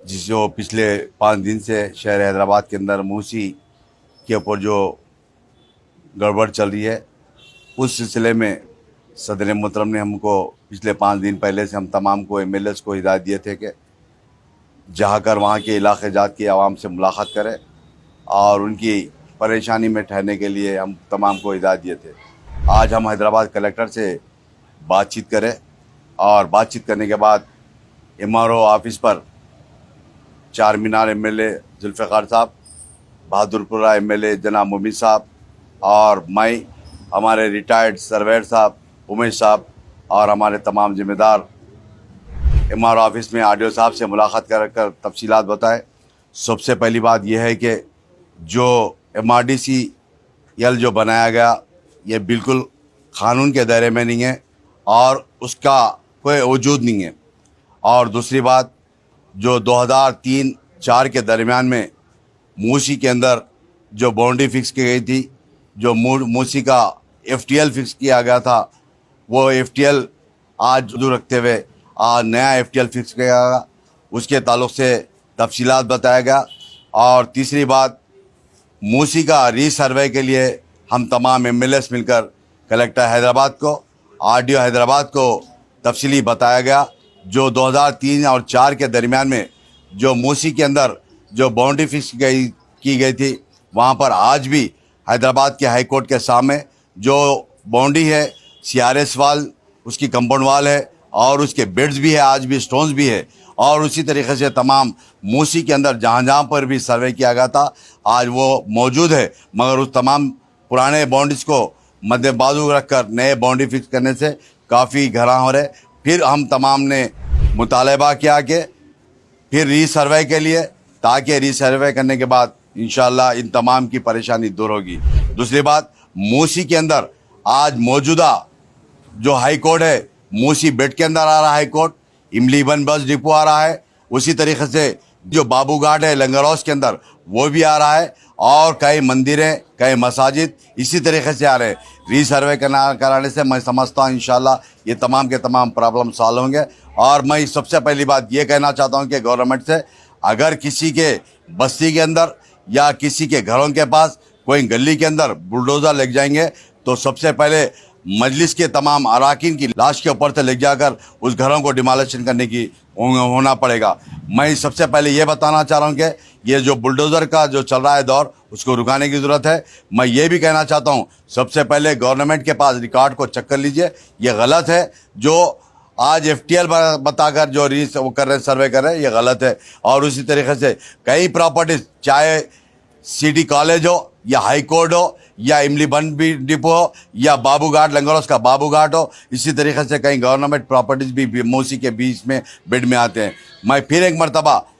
जो पिछले 5 दिन से शहर हैदराबाद के अंदर मूसी के ऊपर जो गड़बड़ चल रही है, उस सिलसिले में सदर मोहतरम ने हमको पिछले 5 दिन पहले से हम तमाम को एमएलएस को हिदायत दिए थे कि जाकर वहाँ के इलाके जात की आवाम से मुलाकात करें और उनकी परेशानी में ठहरने के लिए हम तमाम को हिदायत दिए थे। आज हम हैदराबाद कलेक्टर से बातचीत करें और बातचीत करने के बाद एमआरओ ऑफिस पर चार मीनार एमएलए जुल्फ़िकार साहब, बहादुरपुरा एमएलए जनाब मोमिन साहब और मैं, हमारे रिटायर्ड सर्वेयर साहब उमेश साहब और हमारे तमाम जिम्मेदार एमआरओ ऑफिस में आरडीओ साहब से मुलाकात कर तफसीलात बताएं। सबसे पहली बात यह है कि जो एमआरडीसीएल जो बनाया गया ये बिल्कुल क़ानून के दायरे में नहीं है और उसका कोई वजूद नहीं है। और दूसरी बात, जो 2003-04 के दरमियान में मूसी के अंदर जो बाउंड्री फिक्स की गई थी, जो मूसी का एफटीएल फिक्स किया गया था, वो एफटीएल आज जो रखते हुए आज नया एफटीएल फिक्स किया गया, उसके ताल्लुक़ से तफसीलात बताया गया। और तीसरी बात, मूसी का रीसर्वे के लिए हम तमाम एमएलएस मिलकर कलेक्टर हैदराबाद को, आरडीओ हैदराबाद को तफसीली बताया गया। जो 2003 और 4 के दरमियान में जो मूसी के अंदर जो बाउंड्री फिक्स की गई थी, वहाँ पर आज भी हैदराबाद के हाई कोर्ट के सामने जो बाउंड्री है, सीआरएस वाल उसकी कंपाउंड वाल है और उसके बेड्स भी है, आज भी स्टोन्स भी है। और उसी तरीके से तमाम मूसी के अंदर जहाँ जहाँ पर भी सर्वे किया गया था आज वो मौजूद है, मगर उस तमाम पुराने बाउंड्रीज को मद्देबाजू रखकर नए बाउंड्री फिक्स करने से काफ़ी घरा हो रहे। फिर हम तमाम ने मुतालबा किया कि फिर रीसर्वे के लिए, ताकि रीसर्वे करने के बाद इंशाअल्लाह इन तमाम की परेशानी दूर होगी। दूसरी बात, मूसी के अंदर आज मौजूदा जो हाई कोर्ट है, मूसी बेड के अंदर आ रहा है हाई कोर्ट, इमली वन बस डिपो आ रहा है, उसी तरीके से जो बाबू घाट है लंगर हाउस के अंदर वो भी आ रहा है और कई मंदिरें, कई मसाजिद इसी तरीके से आ रहे हैं। रीसर्वे कराने से मैं समझता हूँ इंशाल्लाह ये तमाम के तमाम प्रॉब्लम सॉल्व होंगे। और मैं सबसे पहली बात ये कहना चाहता हूँ कि गवर्नमेंट से, अगर किसी के बस्ती के अंदर या किसी के घरों के पास कोई गली के अंदर बुलडोज़र लग जाएंगे तो सबसे पहले मजलिस के तमाम अराकीन की लाश के ऊपर से ले जाकर उस घरों को डिमोलिशन करने की होना पड़ेगा। मैं सबसे पहले ये बताना चाह रहा हूँ कि ये जो बुलडोज़र का जो चल रहा है दौर, उसको रुकाने की ज़रूरत है। मैं ये भी कहना चाहता हूँ, सबसे पहले गवर्नमेंट के पास रिकॉर्ड को चेक कर लीजिए। ये गलत है जो आज एफटीएल बताकर जो वो कर रहे हैं, सर्वे कर रहे हैं, ये गलत है। और उसी तरीके से कई प्रॉपर्टीज़, चाहे सिटी कॉलेज हो या हाई कोर्ट हो या इमली बन भी डिपो हो या बाबू घाट लंगर हाउस का बाबू घाट हो, इसी तरीके से कई गवर्नमेंट प्रॉपर्टीज़ भी मूसी के बीच में बेड में आते हैं। मैं फिर एक मरतबा